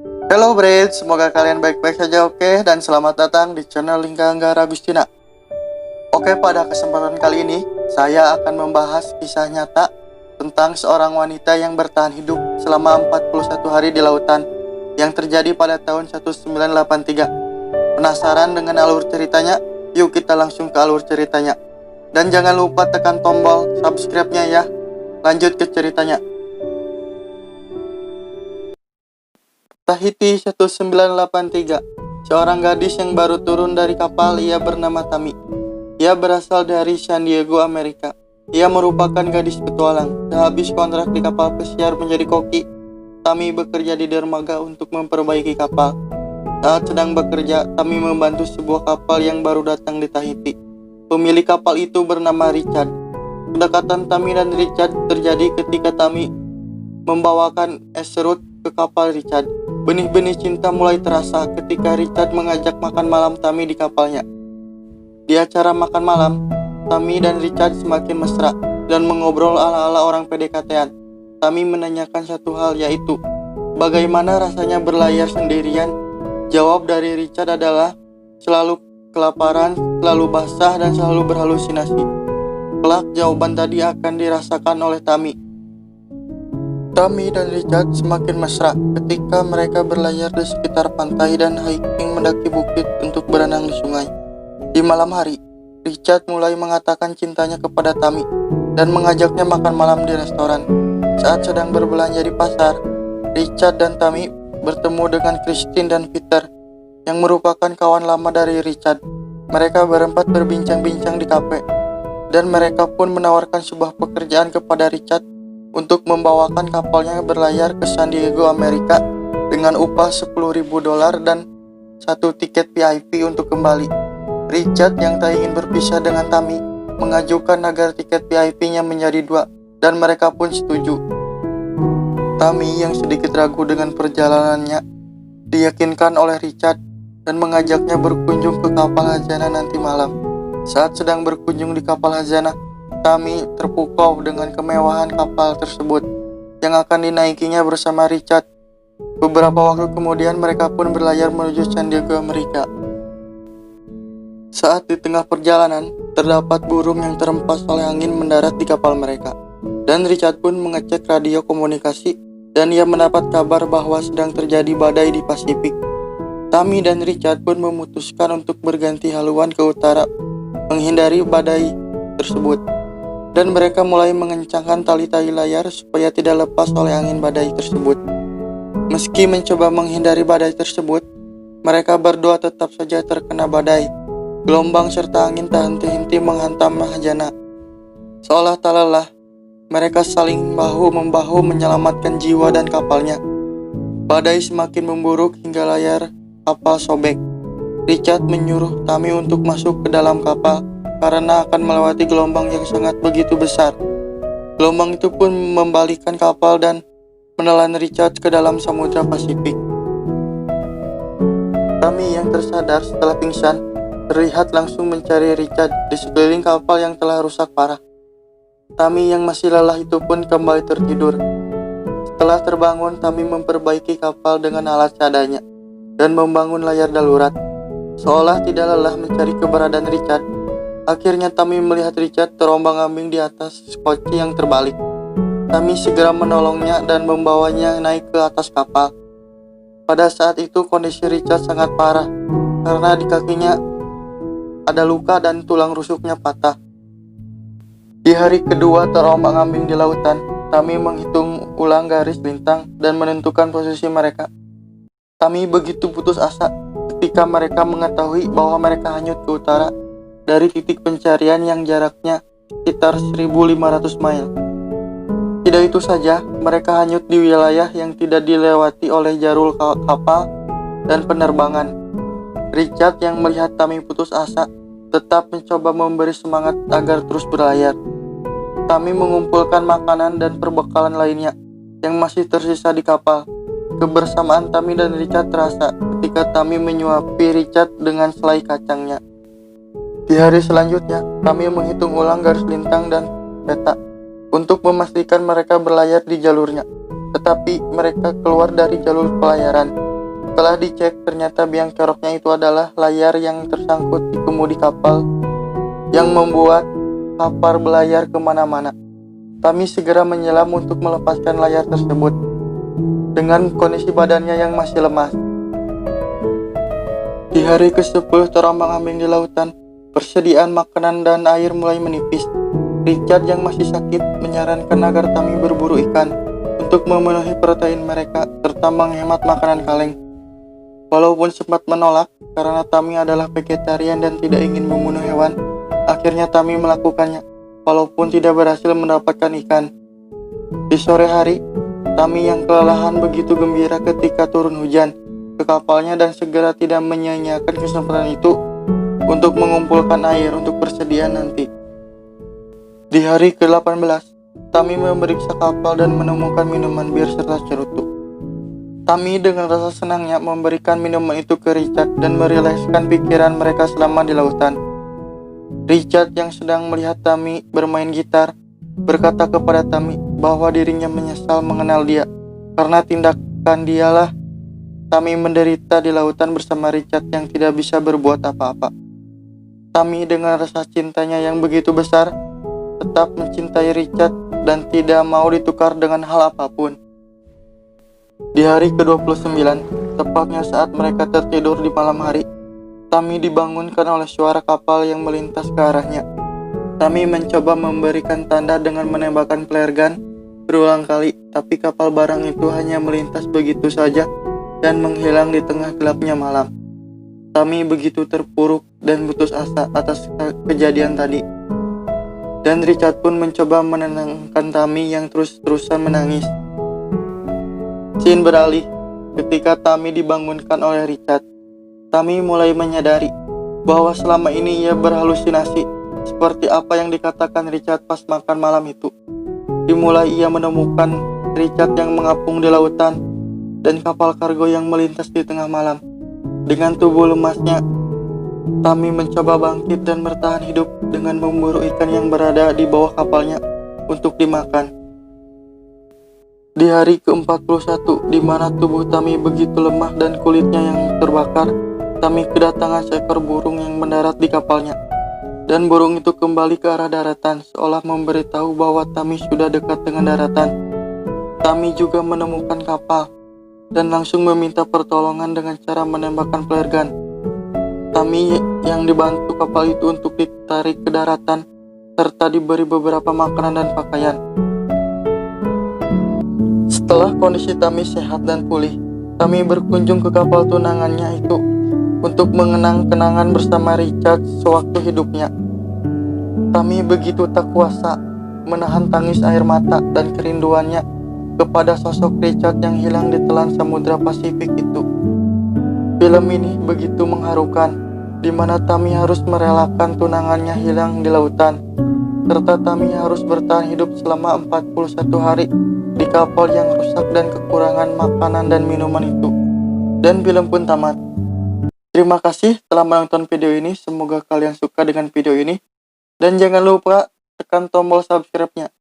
Hello Brid, semoga kalian baik-baik saja oke, dan selamat datang di channel Lingga Anggara Agustina. Oke, pada kesempatan kali ini, saya akan membahas kisah nyata tentang seorang wanita yang bertahan hidup selama 41 hari di lautan yang terjadi pada tahun 1983. Penasaran dengan alur ceritanya? Yuk kita langsung ke alur ceritanya. Dan jangan lupa tekan tombol subscribe-nya ya. Lanjut ke ceritanya. Tahiti 1983. Seorang gadis yang baru turun dari kapal, ia bernama Tami. Ia berasal dari San Diego, Amerika. Ia merupakan gadis petualang. Sehabis kontrak di kapal pesiar menjadi koki, Tami bekerja di dermaga untuk memperbaiki kapal. Saat sedang bekerja, Tami membantu sebuah kapal yang baru datang di Tahiti. Pemilik kapal itu bernama Richard. Kedekatan Tami dan Richard terjadi ketika Tami membawakan es serut ke kapal Richard. Benih-benih cinta mulai terasa ketika Richard mengajak makan malam Tami di kapalnya. Di acara makan malam, Tami dan Richard semakin mesra dan mengobrol ala-ala orang PDKT-an. Tami menanyakan satu hal, yaitu bagaimana rasanya berlayar sendirian. Jawab dari Richard adalah selalu kelaparan, selalu basah, dan selalu berhalusinasi. Kelak jawaban tadi akan dirasakan oleh Tami. Tami dan Richard semakin mesra ketika mereka berlayar di sekitar pantai dan hiking mendaki bukit untuk berenang di sungai. Di malam hari, Richard mulai mengatakan cintanya kepada Tami dan mengajaknya makan malam di restoran. Saat sedang berbelanja di pasar, Richard dan Tami bertemu dengan Christine dan Peter yang merupakan kawan lama dari Richard. Mereka berempat berbincang-bincang di kafe dan mereka pun menawarkan sebuah pekerjaan kepada Richard untuk membawakan kapalnya berlayar ke San Diego, Amerika dengan upah $10.000 dan satu tiket VIP untuk kembali. Richard yang tak ingin berpisah dengan Tami mengajukan agar tiket VIP-nya menjadi 2 dan mereka pun setuju. Tami yang sedikit ragu dengan perjalanannya diyakinkan oleh Richard dan mengajaknya berkunjung ke kapal Hazana nanti malam. Saat sedang berkunjung di kapal Hazana, Tami terpukau dengan kemewahan kapal tersebut yang akan dinaikinya bersama Richard. Beberapa waktu kemudian mereka pun berlayar menuju San Diego, Amerika. Saat di tengah perjalanan, terdapat burung yang terhempas oleh angin mendarat di kapal mereka. Dan Richard pun mengecek radio komunikasi dan ia mendapat kabar bahwa sedang terjadi badai di Pasifik. Tami dan Richard pun memutuskan untuk berganti haluan ke utara menghindari badai tersebut. Dan mereka mulai mengencangkan tali-tali layar supaya tidak lepas oleh angin badai tersebut. Meski mencoba menghindari badai tersebut, mereka berdua tetap saja terkena badai. Gelombang serta angin tak henti-henti menghantam Hazana. Seolah tak lelah, mereka saling bahu-membahu menyelamatkan jiwa dan kapalnya. Badai semakin memburuk hingga layar kapal sobek. Richard menyuruh Tami untuk masuk ke dalam kapal karena akan melewati gelombang yang sangat begitu besar. Gelombang itu pun membalikkan kapal dan menelan Richard ke dalam Samudra Pasifik. Tami yang tersadar setelah pingsan terlihat langsung mencari Richard di sekeliling kapal yang telah rusak parah. Tami yang masih lelah itu pun kembali tertidur. Setelah terbangun, Tami memperbaiki kapal dengan alat seadanya dan membangun layar darurat. Seolah tidak lelah mencari keberadaan Richard, akhirnya Tami melihat Richard terombang-ambing di atas skoci yang terbalik. Tami segera menolongnya dan membawanya naik ke atas kapal. Pada saat itu kondisi Richard sangat parah karena di kakinya ada luka dan tulang rusuknya patah. Di hari kedua terombang-ambing di lautan, Tami menghitung ulang garis lintang dan menentukan posisi mereka. Tami begitu putus asa ketika mereka mengetahui bahwa mereka hanyut ke utara dari titik pencarian yang jaraknya sekitar 1.500 mil. Tidak itu saja, mereka hanyut di wilayah yang tidak dilewati oleh jalur kapal dan penerbangan. Richard yang melihat Tami putus asa tetap mencoba memberi semangat agar terus berlayar. Tami mengumpulkan makanan dan perbekalan lainnya yang masih tersisa di kapal. Kebersamaan Tami dan Richard terasa ketika Tami menyuapi Richard dengan selai kacangnya. Di hari selanjutnya, Tami menghitung ulang garis lintang dan peta untuk memastikan mereka berlayar di jalurnya. Tetapi mereka keluar dari jalur pelayaran. Setelah dicek, ternyata biang keroknya itu adalah layar yang tersangkut di kemudi kapal yang membuat kapal berlayar kemana-mana. Tami segera menyelam untuk melepaskan layar tersebut dengan kondisi badannya yang masih lemas. Di hari ke-10 terombang-ambing di lautan, persediaan makanan dan air mulai menipis. Richard yang masih sakit menyarankan agar Tami berburu ikan untuk memenuhi protein mereka serta menghemat makanan kaleng. Walaupun sempat menolak karena Tami adalah vegetarian dan tidak ingin membunuh hewan, akhirnya Tami melakukannya walaupun tidak berhasil mendapatkan ikan. Di sore hari, Tami yang kelelahan begitu gembira ketika turun hujan ke kapalnya dan segera tidak menyia-nyiakan kesempatan itu untuk mengumpulkan air untuk persediaan nanti. Di hari ke-18, Tami memeriksa kapal dan menemukan minuman bir serta cerutu. Tami dengan rasa senangnya memberikan minuman itu ke Richard dan merilekskan pikiran mereka selama di lautan. Richard yang sedang melihat Tami bermain gitar berkata kepada Tami bahwa dirinya menyesal mengenal dia karena tindakan dialah Tami menderita di lautan bersama Richard yang tidak bisa berbuat apa-apa. Tami dengan rasa cintanya yang begitu besar tetap mencintai Richard dan tidak mau ditukar dengan hal apapun. Di hari ke-29, tepatnya saat mereka tertidur di malam hari, Tami dibangunkan oleh suara kapal yang melintas ke arahnya. Tami mencoba memberikan tanda dengan menembakkan flare gun berulang kali, tapi kapal barang itu hanya melintas begitu saja dan menghilang di tengah gelapnya malam. Tami begitu terpuruk dan putus asa atas kejadian tadi. Dan Richard pun mencoba menenangkan Tami yang terus-terusan menangis. Scene beralih ketika Tami dibangunkan oleh Richard. Tami mulai menyadari bahwa selama ini ia berhalusinasi seperti apa yang dikatakan Richard pas makan malam itu. Dimulai ia menemukan Richard yang mengapung di lautan dan kapal kargo yang melintas di tengah malam. Dengan tubuh lemasnya, Tami mencoba bangkit dan bertahan hidup dengan memburu ikan yang berada di bawah kapalnya untuk dimakan. Di hari ke-41, di mana tubuh Tami begitu lemah dan kulitnya yang terbakar, Tami kedatangan seekor burung yang mendarat di kapalnya. Dan burung itu kembali ke arah daratan, seolah memberitahu bahwa Tami sudah dekat dengan daratan. Tami juga menemukan kapal dan langsung meminta pertolongan dengan cara menembakkan flare gun. Tami yang dibantu kapal itu untuk ditarik ke daratan serta diberi beberapa makanan dan pakaian. Setelah kondisi Tami sehat dan pulih, Tami berkunjung ke kapal tunangannya itu untuk mengenang kenangan bersama Richard sewaktu hidupnya. Tami begitu tak kuasa menahan tangis air mata dan kerinduannya kepada sosok Richard yang hilang di telan Samudra Pasifik itu. Film ini begitu mengharukan, di mana Tami harus merelakan tunangannya hilang di lautan, serta Tami harus bertahan hidup selama 41 hari di kapal yang rusak dan kekurangan makanan dan minuman itu. Dan film pun tamat. Terima kasih telah menonton video ini, semoga kalian suka dengan video ini. Dan jangan lupa tekan tombol subscribe-nya.